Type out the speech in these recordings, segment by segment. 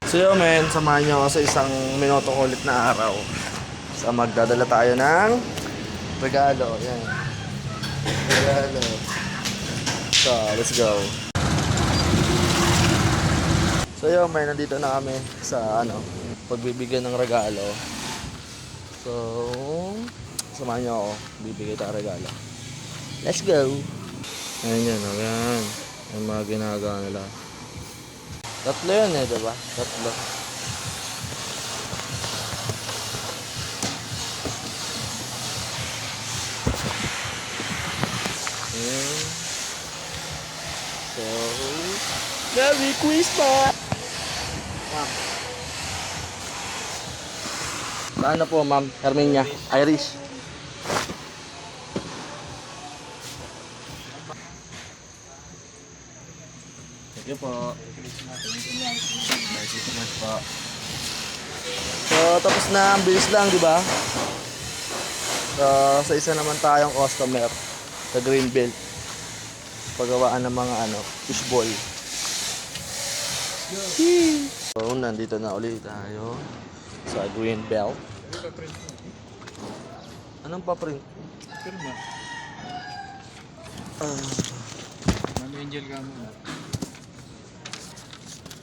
So yun men, samahan nyo ako sa isang minutong ulit na araw. So magdadala tayo ng regalo. Yan. Regalo. So, let's go. So yun men, nandito na kami sa pagbibigyan ng regalo. So, samahan nyo ako. Bibigay tayo regalo. Let's go. Ayan yan, ayan. Yung mga ginagawa nila. Tatlo yan diba? Tatlo. Ayan. So, Merry Christmas! Ma'am. Saan na po, Ma'am Herminia? Irish. Thank you po. Merry Christmas po. So, tapos na. Ang bilis lang, di ba? So, sa isa naman tayong customer sa Greenbelt. Paggawaan ng mga fishball. So, nandito na ulit tayo sa Greenbelt. Anong pa-print? Pirma. Mami Angel ka muna.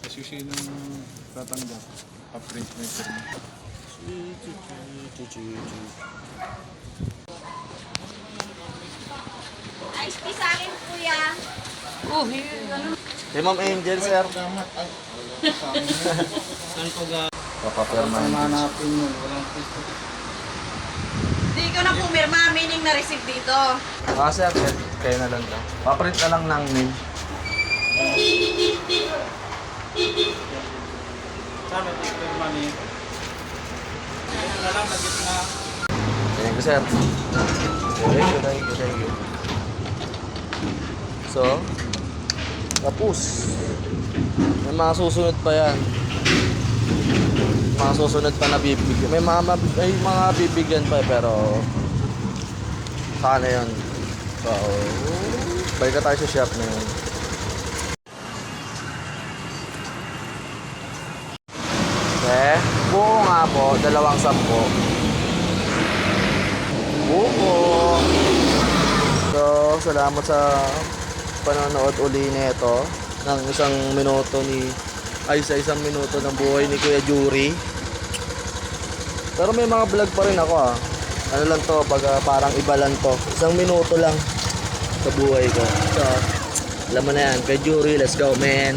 Kasi sinong tatanggap, pa-print na yung pirma. Ice tea sa akin, kuya. Oh, here. Hey, Ma'am Angel, sir. Saan ko ga? Papapirma. Manapin mo, walang pisto. Hindi ko na pumirma, meaning na-receive dito. Sir, kayo na lang daw. Paprint na lang ng name. Saan ang pirma ni? Ito na lang, nagit na. Thank you, sir. Thank you. So, tapos. May mga susunod pa yan. Mga susunod pa na bibigyan. May mga bibigyan pa pero sana yun. So, balik tayo sa shop na yun. Okay. Buo nga po, 2 sampo. Buo. So, salamat sa panonood uli nito ng isang minuto sa isang minuto ng buhay ni Kuya Jury. Pero may mga vlog pa rin ako Ano lang to, parang iba lang to. 1 minuto lang sa buhay ko. So, alam mo na yan, Kuya Jury, let's go man.